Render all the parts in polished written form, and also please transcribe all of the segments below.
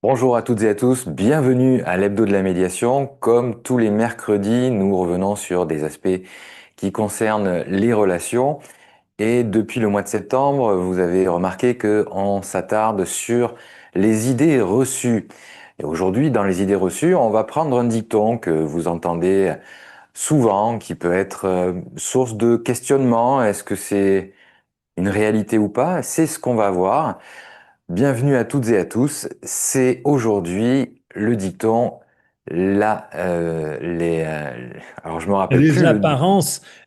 Bonjour à toutes et à tous, bienvenue à l'Hebdo de la médiation. Comme tous les mercredis, nous revenons sur des aspects qui concernent les relations. Et depuis le mois de septembre, vous avez remarqué qu'on s'attarde sur les idées reçues. Et aujourd'hui, dans les idées reçues, on va prendre un dicton que vous entendez souvent, qui peut être source de questionnement. Est-ce que c'est une réalité ou pas? C'est ce qu'on va voir. Bienvenue à toutes et à tous. C'est aujourd'hui le dicton, alors je me Et rappelle plus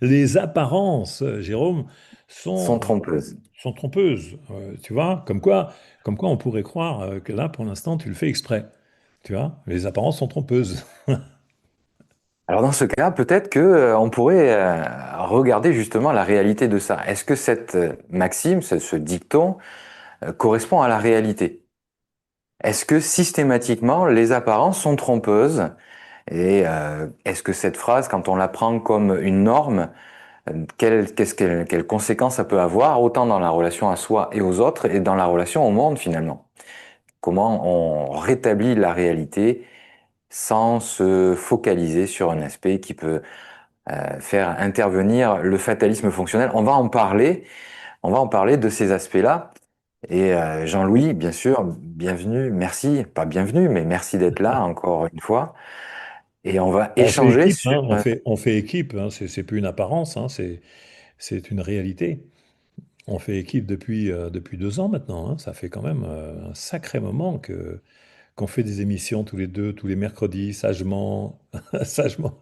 les apparences, Jérôme, sont sont, trompeuses. sont trompeuses. Tu vois, comme quoi on pourrait croire que là, pour l'instant, tu le fais exprès. Tu vois, les apparences sont trompeuses. Alors dans ce cas, peut-être que on pourrait regarder justement la réalité de ça. Est-ce que cette maxime, ce dicton, correspond à la réalité? Est-ce que systématiquement les apparences sont trompeuses? Et est-ce que cette phrase, quand on la prend comme une norme, quelles conséquences ça peut avoir, autant dans la relation à soi et aux autres, et dans la relation au monde finalement? Comment on rétablit la réalité sans se focaliser sur un aspect qui peut faire intervenir le fatalisme fonctionnel? On va en parler de ces aspects-là. Et Jean-Louis, bien sûr, bienvenue, merci, pas bienvenue, mais merci d'être là encore une fois. Et on va On fait échanger équipe, sur... hein, on fait équipe, hein, c'est plus une apparence, hein, c'est une réalité. On fait équipe depuis 2 ans maintenant, hein, ça fait quand même un sacré moment qu'on fait des émissions tous les deux, tous les mercredis, sagement, sagement.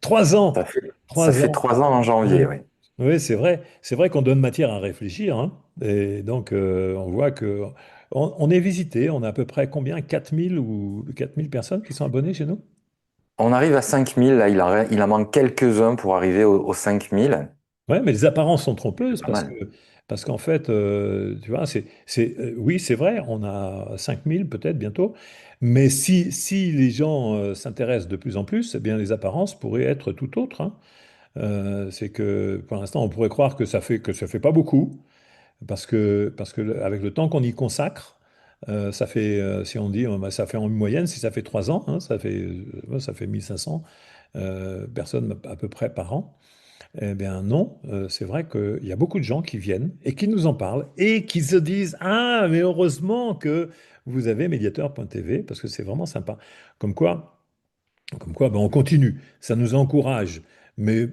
3 ans! Ça 3 fait ans! 3 ans en janvier, Oui, oui. oui, c'est vrai. C'est vrai qu'on donne matière à réfléchir, hein. Et donc, on voit que on est visité. On a à peu près combien? 4 000 personnes qui sont abonnées chez nous? On arrive à 5000, là, il en manque quelques-uns pour arriver aux 5000. Ouais, mais les apparences sont C'est trompeuses pas mal. parce qu'en fait, tu vois, oui, c'est vrai, on a 5 000 peut-être bientôt, mais si les gens s'intéressent de plus en plus, eh bien, les apparences pourraient être tout autres, hein. C'est que pour l'instant, on pourrait croire que ça fait pas beaucoup, parce que avec le temps qu'on y consacre, ça fait, si on dit, bah, ça fait en moyenne, si ça fait 3 ans, hein, ça fait 1500 personnes à peu près par an. Eh bien non, c'est vrai qu'il y a beaucoup de gens qui viennent et qui nous en parlent et qui se disent: «Ah, mais heureusement que vous avez Mediator.tv parce que c'est vraiment sympa.» Comme quoi, ben, on continue, ça nous encourage. Mais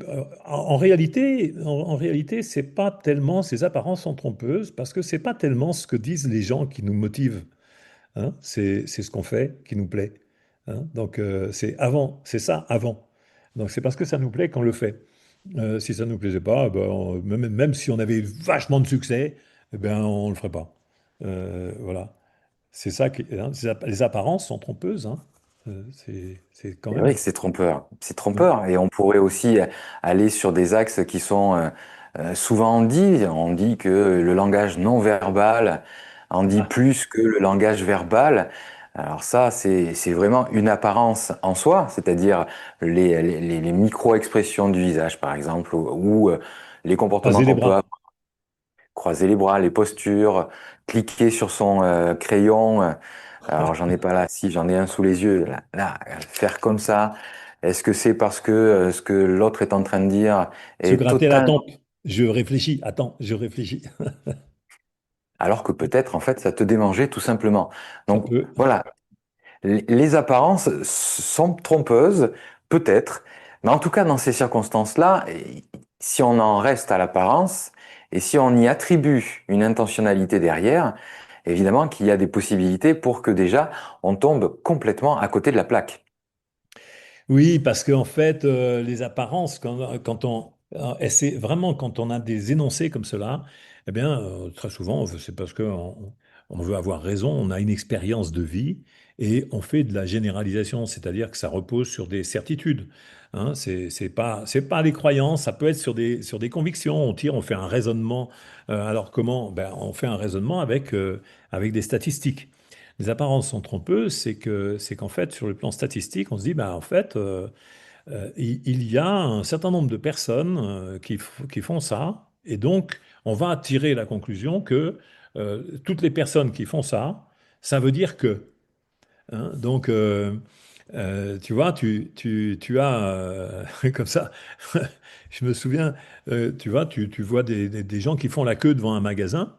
en réalité, en réalité, c'est pas tellement, ces apparences sont trompeuses parce que c'est pas tellement ce que disent les gens qui nous motivent, hein. C'est ce qu'on fait qui nous plaît, hein. Donc c'est ça avant. Donc c'est parce que ça nous plaît qu'on le fait. Si ça ne nous plaisait pas, ben, même si on avait vachement de succès, eh ben, on ne le ferait pas. Voilà. C'est ça hein, les apparences sont trompeuses, hein. C'est quand C'est même. vrai que c'est trompeur. C'est Mm. trompeur. Et on pourrait aussi aller sur des axes qui sont souvent dits. On dit que le langage non verbal en dit Ah, plus que le langage verbal. Alors ça, c'est vraiment une apparence en soi, c'est-à-dire les micro-expressions du visage, par exemple, ou les comportements croiser les qu'on peut bras. avoir, croiser les bras, les postures, cliquer sur son crayon. Alors, j'en ai pas là. Si, j'en ai un sous les yeux. Faire comme ça. Est-ce que c'est parce que ce que l'autre est en train de dire Se est gratter la total, tempe. Je réfléchis. Attends, je réfléchis. alors que peut-être, en fait, ça te démangeait tout simplement. Ça Donc, peut. voilà. Les apparences sont trompeuses, peut-être. Mais en tout cas, dans ces circonstances-là, si on en reste à l'apparence et si on y attribue une intentionnalité derrière, évidemment qu'il y a des possibilités pour que déjà on tombe complètement à côté de la plaque. Oui, parce qu'en fait, les apparences, et c'est vraiment quand on a des énoncés comme cela, eh bien, très souvent, c'est parce qu'on veut avoir raison, on a une expérience de vie et on fait de la généralisation, c'est-à-dire que ça repose sur des certitudes, hein. C'est pas des croyances, ça peut être sur des convictions. On fait un raisonnement. Alors comment? Ben, on fait un raisonnement avec des statistiques. Les apparences sont trompeuses, c'est qu'en fait, sur le plan statistique, on se dit, bah, en fait, il y a un certain nombre de personnes qui font ça, et donc on va tirer la conclusion que toutes les personnes qui font ça, ça veut dire que. Hein. Donc, tu vois, tu as, comme ça, je me souviens, tu vois, tu vois des gens qui font la queue devant un magasin,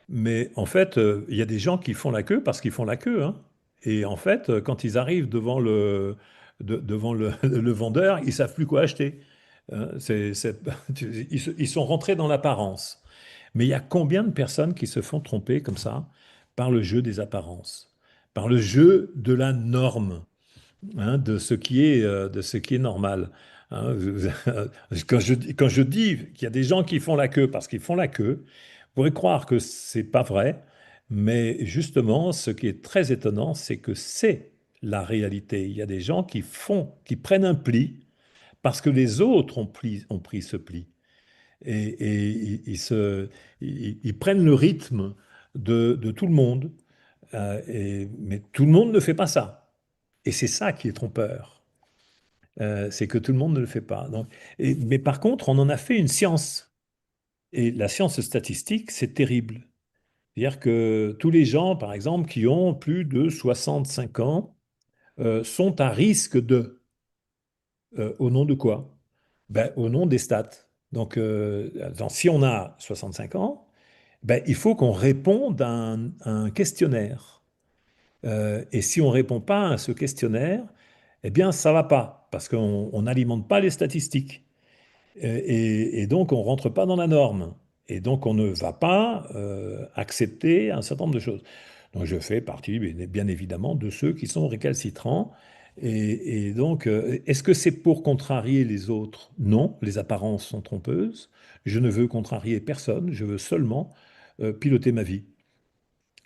mais en fait, il y a des gens qui font la queue parce qu'ils font la queue, hein. Et en fait, quand ils arrivent devant le vendeur, ils savent plus quoi acheter. Hein. Ils sont rentrés dans l'apparence. Mais il y a combien de personnes qui se font tromper comme ça par le jeu des apparences, par le jeu de la norme, hein, de ce qui est normal. Hein. Quand je dis qu'il y a des gens qui font la queue parce qu'ils font la queue, vous pourrez croire que c'est pas vrai, mais justement, ce qui est très étonnant, c'est que c'est la réalité. Il y a des gens qui prennent un pli parce que les autres ont pris ce pli. Et ils prennent le rythme de tout le monde. Mais tout le monde ne fait pas ça. Et c'est ça qui est trompeur. C'est que tout le monde ne le fait pas. Donc, mais par contre, on en a fait une science. Et la science statistique, c'est terrible. C'est-à-dire que tous les gens, par exemple, qui ont plus de 65 ans, sont à risque de. Au nom de quoi? Ben, au nom des stats. Donc, si on a 65 ans, ben, il faut qu'on réponde à un questionnaire. Et si on ne répond pas à ce questionnaire, eh bien, ça ne va pas, parce qu'on n'alimente pas les statistiques. Et donc, on ne rentre pas dans la norme. Et donc, on ne va pas accepter un certain nombre de choses. Donc, je fais partie, bien évidemment, de ceux qui sont récalcitrants. Et donc, est-ce que c'est pour contrarier les autres? Non, les apparences sont trompeuses. Je ne veux contrarier personne, je veux seulement piloter ma vie.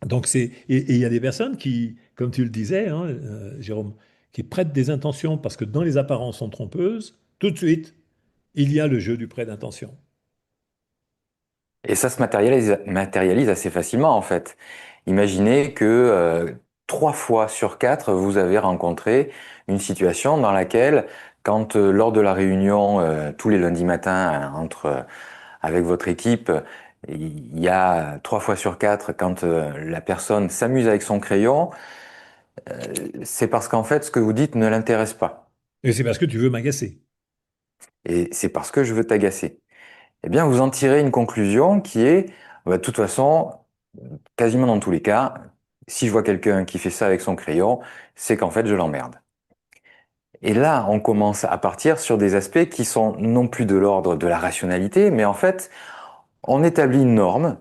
Donc, et il y a des personnes qui, comme tu le disais, hein, Jérôme, qui prêtent des intentions parce que dans les apparences sont trompeuses, tout de suite, il y a le jeu du prêt d'intention. Et ça se matérialise assez facilement en fait. Imaginez que 3 fois sur 4, vous avez rencontré une situation dans laquelle, quand lors de la réunion tous les lundis matins avec votre équipe, il y a 3 fois sur 4, quand la personne s'amuse avec son crayon, c'est parce qu'en fait ce que vous dites ne l'intéresse pas. Et c'est parce que tu veux m'agacer. Et c'est parce que je veux t'agacer. Eh bien, vous en tirez une conclusion qui est, de toute façon, quasiment dans tous les cas, si je vois quelqu'un qui fait ça avec son crayon, c'est qu'en fait, je l'emmerde. Et là, on commence à partir sur des aspects qui sont non plus de l'ordre de la rationalité, mais en fait, on établit une norme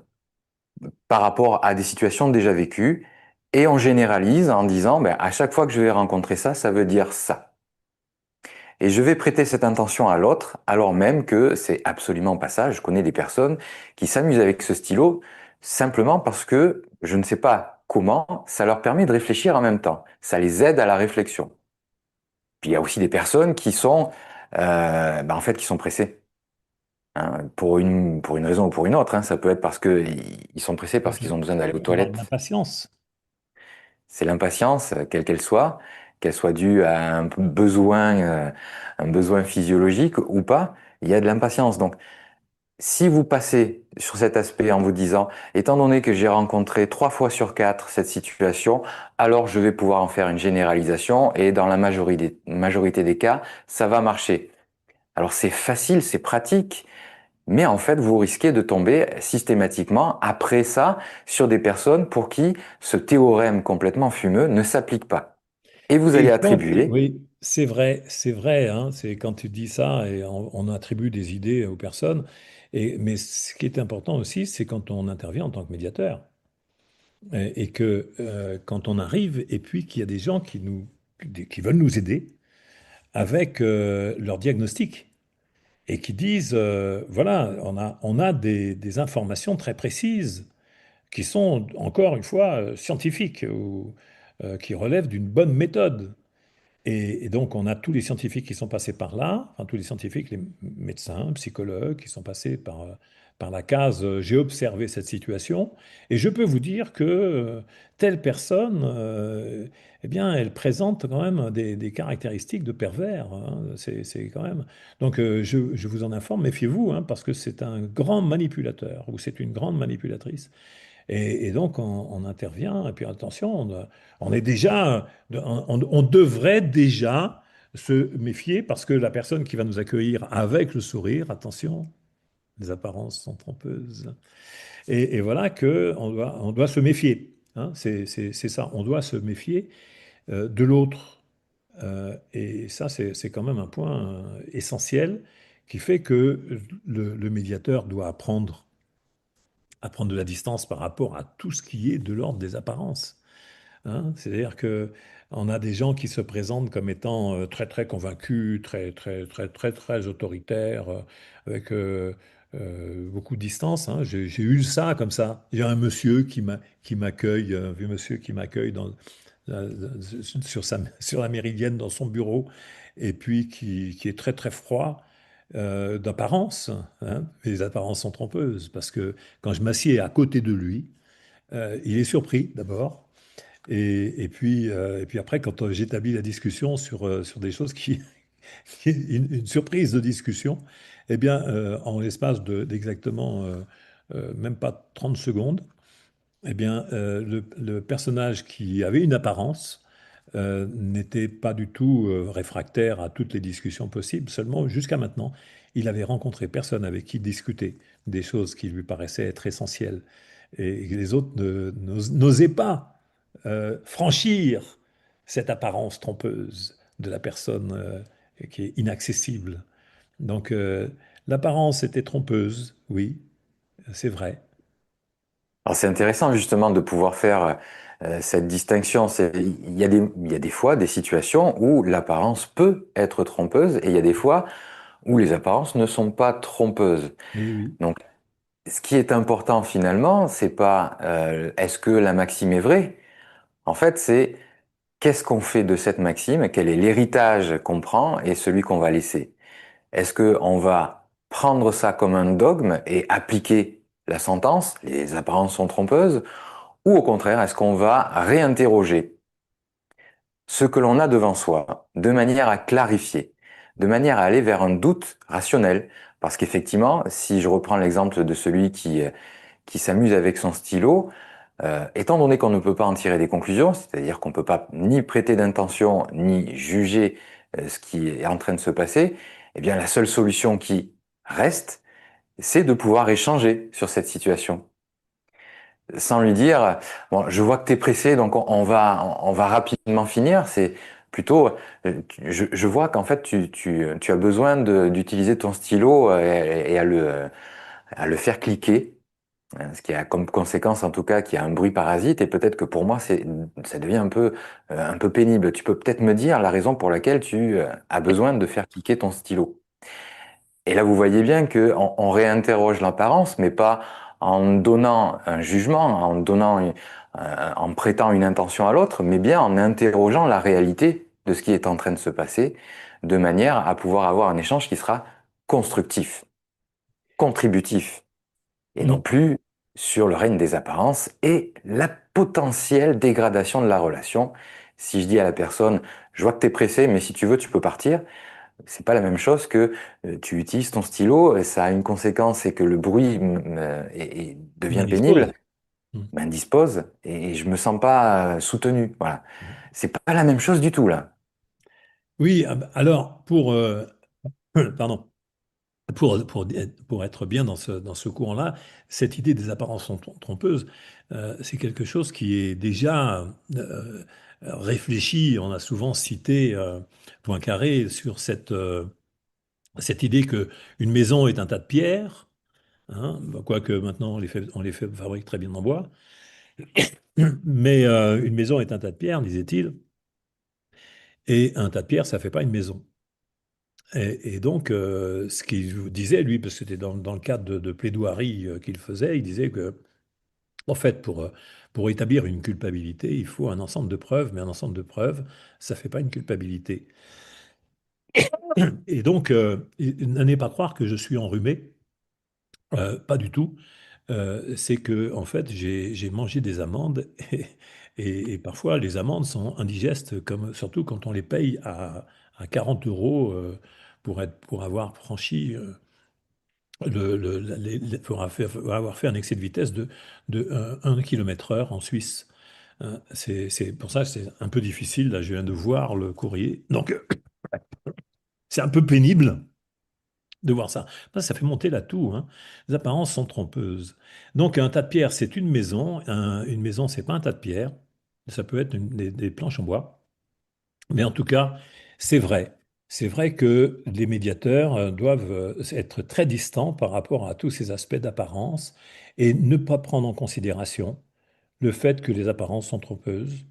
par rapport à des situations déjà vécues et on généralise en disant, ben, à chaque fois que je vais rencontrer ça, ça veut dire ça. Et je vais prêter cette intention à l'autre, alors même que c'est absolument pas ça. Je connais des personnes qui s'amusent avec ce stylo simplement parce que je ne sais pas comment, ça leur permet de réfléchir en même temps. Ça les aide à la réflexion. Puis il y a aussi des personnes qui sont, en fait, qui sont pressées. Hein, pour une raison ou pour une autre. Hein. Ça peut être parce que ils sont pressés Donc, parce qu'ils ont besoin d'aller aux on parle toilettes. d'impatience. C'est l'impatience, quelle qu'elle soit due à un besoin physiologique ou pas, il y a de l'impatience. Donc, si vous passez sur cet aspect en vous disant, étant donné que j'ai rencontré 3 fois sur 4 cette situation, alors je vais pouvoir en faire une généralisation et dans la majorité des cas, ça va marcher. Alors c'est facile, c'est pratique, mais en fait, vous risquez de tomber systématiquement après ça sur des personnes pour qui ce théorème complètement fumeux ne s'applique pas. Et vous allez Et quand, attribuer, oui, c'est vrai, hein, c'est quand tu dis ça et on attribue des idées aux personnes. Mais ce qui est important aussi, c'est quand on intervient en tant que médiateur. Et que quand on arrive, et puis qu'il y a des gens qui veulent nous aider avec leur diagnostic et qui disent, voilà, on a des informations très précises qui sont, encore une fois, scientifiques ou qui relèvent d'une bonne méthode. Et donc, on a tous les scientifiques qui sont passés par là, enfin tous les scientifiques, les médecins, psychologues, qui sont passés par la case j'ai observé cette situation, et je peux vous dire que telle personne, eh bien, elle présente quand même des caractéristiques de pervers. Hein. C'est quand même. Donc, je vous en informe, méfiez-vous, hein, parce que c'est un grand manipulateur ou c'est une grande manipulatrice. Et donc, on intervient, et puis attention, on est déjà, on devrait déjà se méfier parce que la personne qui va nous accueillir avec le sourire, attention, les apparences sont trompeuses. Et voilà que on doit se méfier. Hein, c'est ça, on doit se méfier de l'autre. Et ça, c'est quand même un point essentiel qui fait que le médiateur doit apprendre à prendre de la distance par rapport à tout ce qui est de l'ordre des apparences. Hein. C'est-à-dire que on a des gens qui se présentent comme étant très très convaincus, très très très très très autoritaires, avec beaucoup de distance. Hein. J'ai eu ça comme ça. Il y a un monsieur qui m'accueille, un vieux monsieur qui m'accueille sur la Méridienne dans son bureau, et puis qui est très très froid. D'apparence, hein. Les apparences sont trompeuses parce que quand je m'assieds à côté de lui, il est surpris d'abord. Et puis après, quand j'établis la discussion sur des choses une surprise de discussion, eh bien, en l'espace d'exactement même pas 30 secondes, eh bien, le personnage qui avait une apparence n'était pas du tout réfractaire à toutes les discussions possibles, seulement jusqu'à maintenant, il avait rencontré personne avec qui discuter des choses qui lui paraissaient être essentielles et que les autres n'osaient pas franchir cette apparence trompeuse de la personne qui est inaccessible. Donc, l'apparence était trompeuse, oui, c'est vrai. Alors c'est intéressant justement de pouvoir faire cette distinction. Il y a des fois des situations où l'apparence peut être trompeuse et il y a des fois où les apparences ne sont pas trompeuses. Oui, oui. Donc ce qui est important finalement, c'est pas est-ce que la maxime est vraie? En fait, c'est qu'est-ce qu'on fait de cette maxime? Quel est l'héritage qu'on prend et celui qu'on va laisser? Est-ce que on va prendre ça comme un dogme et appliquer la sentence, les apparences sont trompeuses, ou au contraire, est-ce qu'on va réinterroger ce que l'on a devant soi de manière à clarifier, de manière à aller vers un doute rationnel? Parce qu'effectivement, si je reprends l'exemple de celui qui s'amuse avec son stylo, étant donné qu'on ne peut pas en tirer des conclusions, c'est-à-dire qu'on ne peut pas ni prêter d'intention, ni juger ce qui est en train de se passer, eh bien la seule solution qui reste, c'est de pouvoir échanger sur cette situation. Sans lui dire, bon, je vois que tu es pressé, donc on va rapidement finir. C'est plutôt, je vois qu'en fait, tu as besoin d'utiliser ton stylo et à le faire cliquer. Ce qui a comme conséquence, en tout cas, qu'il y a un bruit parasite. Et peut-être que pour moi, ça devient un peu pénible. Tu peux peut-être me dire la raison pour laquelle tu as besoin de faire cliquer ton stylo. Et là, vous voyez bien que on réinterroge l'apparence, mais pas en donnant un jugement, en prêtant une intention à l'autre, mais bien en interrogeant la réalité de ce qui est en train de se passer, de manière à pouvoir avoir un échange qui sera constructif, contributif, et non Mm. plus sur le règne des apparences et la potentielle dégradation de la relation. Si je dis à la personne, je vois que tu es pressé, mais si tu veux, tu peux partir, c'est pas la même chose que tu utilises ton stylo, et ça a une conséquence, c'est que le bruit devient pénible, M'indispose. Mm. m'indispose, et je me sens pas soutenu. Voilà. C'est pas la même chose du tout, là. Oui, ah bah, alors, pardon, pour être bien dans ce courant-là, cette idée des apparences trompeuses, c'est quelque chose qui est déjà réfléchi. On a souvent cité Poincaré sur cette idée que une maison est un tas de pierres, hein, bah, quoique maintenant on les fait fabrique très bien en bois, mais une maison est un tas de pierres, disait-il, et un tas de pierres, ça fait pas une maison. Et donc, ce qu'il vous disait, lui, parce que c'était dans le cadre de plaidoirie qu'il faisait, il disait que, en fait, pour établir une culpabilité, il faut un ensemble de preuves, mais un ensemble de preuves, ça ne fait pas une culpabilité. Et donc, n'allez pas croire que je suis enrhumé, pas du tout. C'est que, en fait, j'ai mangé des amandes et parfois les amandes sont indigestes, comme, surtout quand on les paye à 40 € pour avoir franchi Faudra avoir fait un excès de vitesse de 1 km/h en Suisse. C'est pour ça que c'est un peu difficile. Là, je viens de voir le courrier. Donc, c'est un peu pénible de voir ça. Ça fait monter la toux, hein. Les apparences sont trompeuses. Donc, un tas de pierres, c'est une maison. Une maison, c'est pas un tas de pierres. Ça peut être des planches en bois. Mais en tout cas, c'est vrai. C'est vrai que les médiateurs doivent être très distants par rapport à tous ces aspects d'apparence et ne pas prendre en considération le fait que les apparences sont trompeuses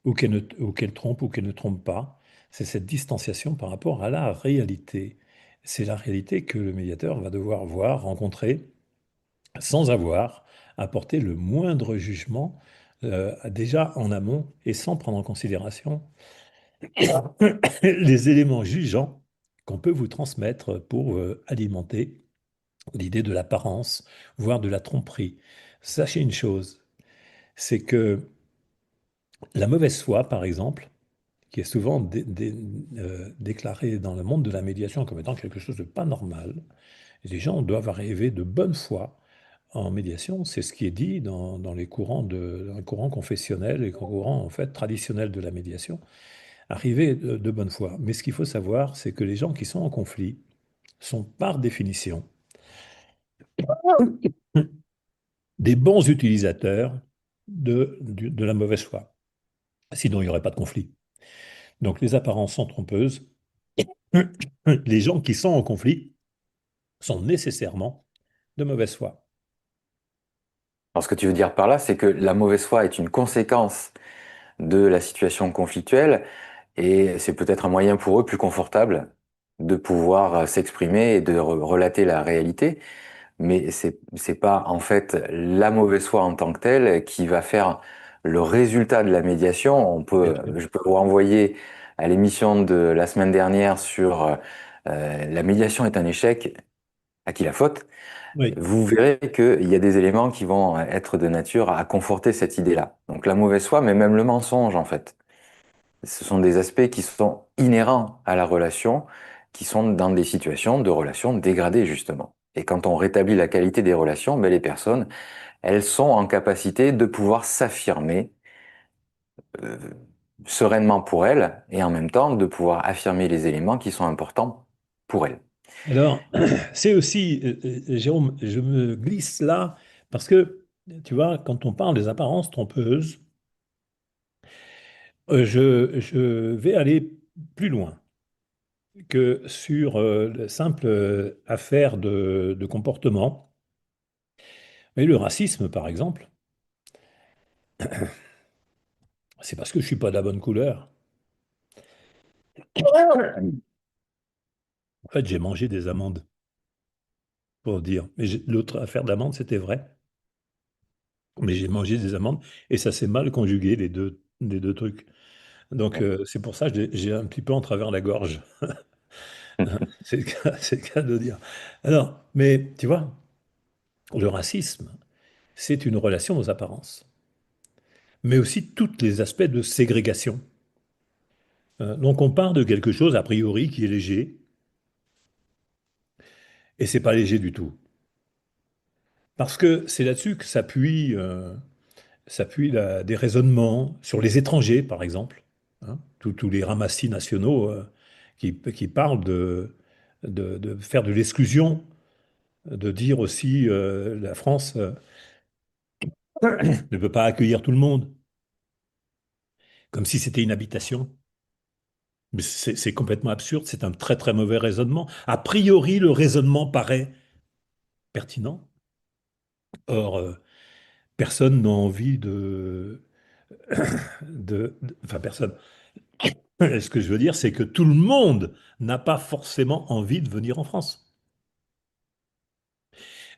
ou qu'elles trompent ou qu'elles ne trompent pas. C'est cette distanciation par rapport à la réalité. C'est la réalité que le médiateur va devoir voir, rencontrer, sans avoir à porter le moindre jugement déjà en amont et sans prendre en considération les éléments jugeants qu'on peut vous transmettre pour alimenter l'idée de l'apparence, voire de la tromperie. Sachez une chose, c'est que la mauvaise foi, par exemple, qui est souvent déclarée dans le monde de la médiation comme étant quelque chose de pas normal, les gens doivent arriver de bonne foi en médiation. C'est ce qui est dit dans dans les courants confessionnels et courants en fait traditionnels de la médiation. Arriver de bonne foi. Mais ce qu'il faut savoir, c'est que les gens qui sont en conflit sont par définition des bons utilisateurs de la mauvaise foi. Sinon, il n'y aurait pas de conflit. Donc les apparences sont trompeuses. Les gens qui sont en conflit sont nécessairement de mauvaise foi. Alors, ce que tu veux dire par là, c'est que la mauvaise foi est une conséquence de la situation conflictuelle et c'est peut-être un moyen pour eux plus confortable de pouvoir s'exprimer et de relater la réalité. Mais c'est pas en fait la mauvaise foi en tant que telle qui va faire le résultat de la médiation. Bien sûr. Je peux vous renvoyer à l'émission de la semaine dernière sur la médiation est un échec, à qui la faute. Oui. Vous verrez qu'il y a des éléments qui vont être de nature à conforter cette idée-là. Donc la mauvaise foi, mais même le mensonge en fait. Ce sont des aspects qui sont inhérents à la relation, qui sont dans des situations de relations dégradées justement. Et quand on rétablit la qualité des relations, ben, les personnes, elles sont en capacité de pouvoir s'affirmer euh, sereinement pour elles et en même temps de pouvoir affirmer les éléments qui sont importants pour elles. Alors, c'est aussi, Jérôme, je me glisse là parce que, tu vois, quand on parle des apparences trompeuses, je vais aller plus loin que sur la simple affaire de comportement. Mais le racisme, par exemple, c'est parce que je suis pas de la bonne couleur. En fait, j'ai mangé des amandes, pour dire. Mais l'autre affaire d'amande, c'était vrai. Mais j'ai mangé des amandes et ça s'est mal conjugué, les deux trucs. Donc, c'est pour ça que j'ai un petit peu en travers la gorge. C'est le cas, c'est le cas de dire. Alors, mais tu vois, le racisme, c'est une relation aux apparences, mais aussi tous les aspects de ségrégation. Donc, on part de quelque chose, a priori, qui est léger, et c'est pas léger du tout. Parce que c'est là-dessus que s'appuient des raisonnements sur les étrangers, par exemple, hein, tous les ramassis nationaux qui parlent de faire de l'exclusion, de dire aussi la France ne peut pas accueillir tout le monde, comme si c'était une habitation. Mais c'est complètement absurde, c'est un très très mauvais raisonnement. A priori, le raisonnement paraît pertinent. Or, personne n'a envie enfin, personne. Ce que je veux dire, c'est que tout le monde n'a pas forcément envie de venir en France.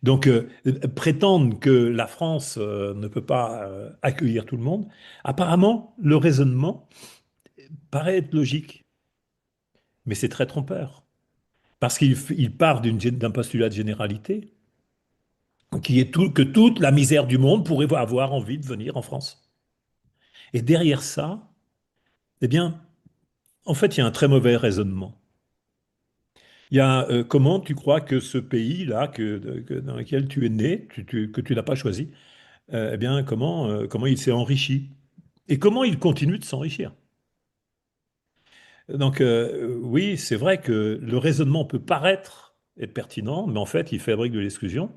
Donc, prétendre que la France ne peut pas accueillir tout le monde, apparemment, le raisonnement paraît être logique, mais c'est très trompeur. Parce qu'il part d'un postulat de généralité, qui est que toute la misère du monde pourrait avoir envie de venir en France. Et derrière ça, eh bien, en fait, il y a un très mauvais raisonnement. Il y a, comment tu crois que ce pays-là, dans lequel tu es né, que tu n'as pas choisi, eh bien, comment il s'est enrichi? Et comment il continue de s'enrichir? Donc, oui, c'est vrai que le raisonnement peut paraître être pertinent, mais en fait, il fabrique de l'exclusion.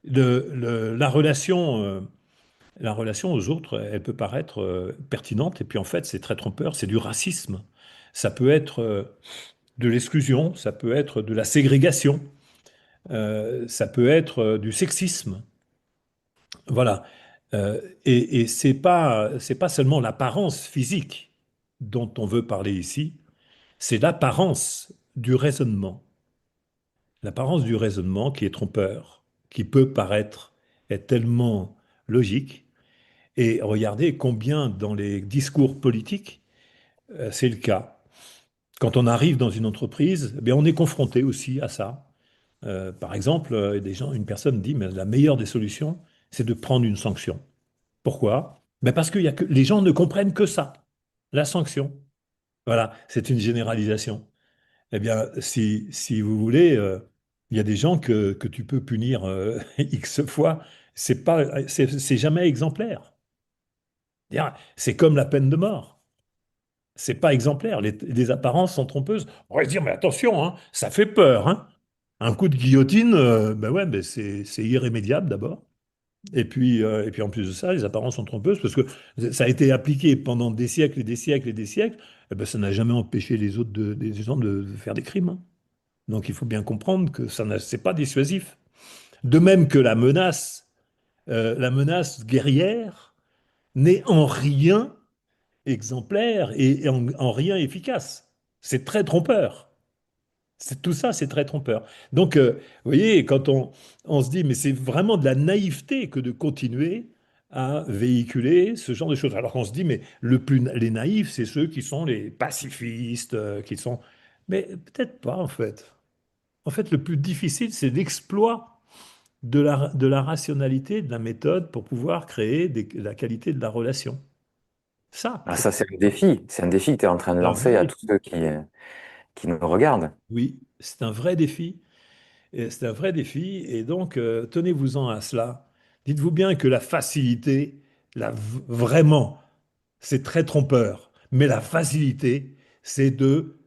La relation aux autres, elle peut paraître pertinente, et puis en fait, c'est très trompeur, c'est du racisme. Ça peut être de l'exclusion, ça peut être de la ségrégation, ça peut être du sexisme. Voilà. Et c'est pas seulement l'apparence physique dont on veut parler ici, c'est l'apparence du raisonnement. L'apparence du raisonnement qui est trompeur, qui peut paraître être tellement logique. Et regardez combien dans les discours politiques, c'est le cas. Quand on arrive dans une entreprise, eh bien, on est confronté aussi à ça. Par exemple, une personne dit, mais la meilleure des solutions, c'est de prendre une sanction. Pourquoi? Ben parce que, les gens ne comprennent que ça, la sanction. Voilà, c'est une généralisation. Eh bien, si vous voulez, il y a des gens que tu peux punir X fois, c'est jamais exemplaire. C'est comme la peine de mort. C'est pas exemplaire. Les apparences sont trompeuses. On va se dire, mais attention, hein, ça fait peur, hein. Un coup de guillotine, ben ouais, ben c'est irrémédiable d'abord. Et puis en plus de ça, les apparences sont trompeuses parce que ça a été appliqué pendant des siècles et des siècles et des siècles. Eh ben, ça n'a jamais empêché les gens de faire des crimes, hein. Donc il faut bien comprendre que c'est pas dissuasif. De même que la menace guerrière n'est en rien exemplaire et en rien efficace. C'est très trompeur. Tout ça, c'est très trompeur. Donc, vous voyez, on se dit, mais c'est vraiment de la naïveté que de continuer à véhiculer ce genre de choses. Alors qu'on se dit, mais les naïfs, c'est ceux qui sont les pacifistes, qui sont... Mais peut-être pas, en fait. En fait, le plus difficile, c'est l'exploit de la rationalité, de la méthode pour pouvoir créer la qualité de la relation. Ça, Ah, c'est ça, c'est un défi. C'est un défi que tu es en train de un lancer vrai à tous défi. ceux qui nous regardent. Oui, c'est un vrai défi. Et c'est un vrai défi. Et donc, tenez-vous-en à cela. Dites-vous bien que la facilité, vraiment, c'est très trompeur. Mais la facilité, c'est de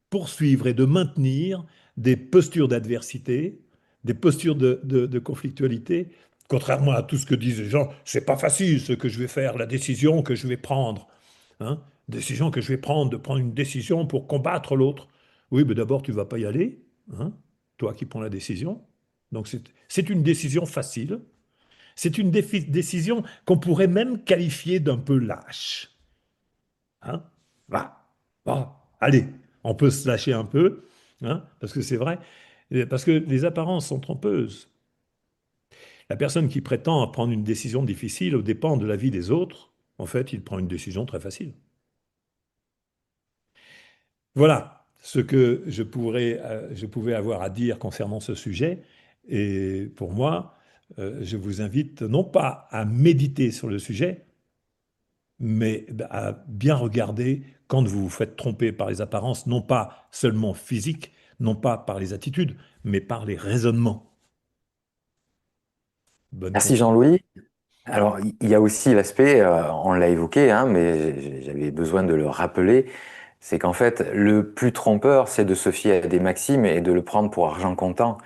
poursuivre et de maintenir des postures d'adversité, des postures de conflictualité. Contrairement à tout ce que disent les gens, c'est pas facile ce que je vais faire, la décision que je vais prendre. Hein? Décision que je vais prendre, de prendre une décision pour combattre l'autre. Oui, mais d'abord, tu vas pas y aller, hein, toi qui prends la décision. Donc, c'est une décision facile. C'est une décision qu'on pourrait même qualifier d'un peu lâche. Hein? Va, va, allez, on peut se lâcher un peu, hein, parce que c'est vrai, parce que les apparences sont trompeuses. La personne qui prétend prendre une décision difficile au dépend de la vie des autres, en fait, il prend une décision très facile. Voilà ce que je pouvais avoir à dire concernant ce sujet. Et pour moi, je vous invite non pas à méditer sur le sujet, mais à bien regarder quand vous vous faites tromper par les apparences, non pas seulement physiques, non pas par les attitudes, mais par les raisonnements. Bonne Merci continuation. Jean-Louis. Alors, il y a aussi l'aspect, on l'a évoqué, hein, mais j'avais besoin de le rappeler, c'est qu'en fait, le plus trompeur, c'est de se fier à des maximes et de le prendre pour argent comptant.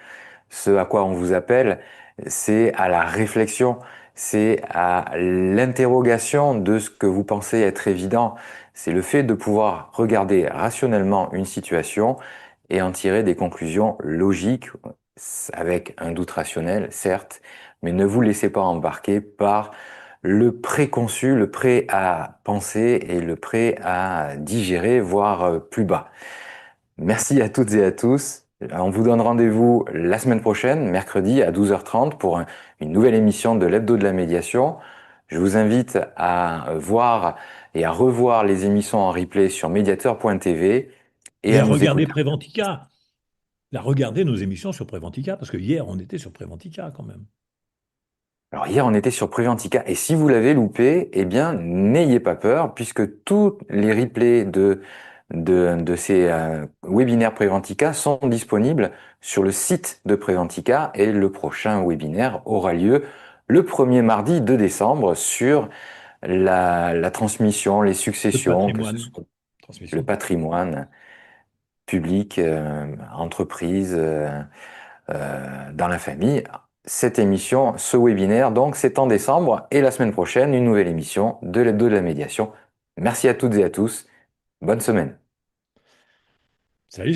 Ce à quoi on vous appelle, c'est à la réflexion, c'est à l'interrogation de ce que vous pensez être évident. C'est le fait de pouvoir regarder rationnellement une situation et en tirer des conclusions logiques, avec un doute rationnel, certes, mais ne vous laissez pas embarquer par le préconçu, le prêt à penser et le prêt à digérer, voire plus bas. Merci à toutes et à tous. On vous donne rendez-vous la semaine prochaine, mercredi à 12h30 pour une nouvelle émission de l'Hebdo de la médiation. Je vous invite à voir et à revoir les émissions en replay sur mediator.tv et Et à à nous regarder écouter. Préventica, à regarder nos émissions sur Préventica, parce que hier, on était sur Préventica quand même. Alors hier, on était sur Preventica et si vous l'avez loupé, eh bien, n'ayez pas peur puisque tous les replays de de ces webinaires Préventica sont disponibles sur le site de Préventica et le prochain webinaire aura lieu le premier mardi de décembre sur la transmission, les Le successions, que ce patrimoine, soit le transmission. patrimoine public, entreprise, dans la famille. Cette émission, ce webinaire, donc, c'est en décembre et la semaine prochaine, une nouvelle émission de la médiation. Merci à toutes et à tous. Bonne semaine. Salut.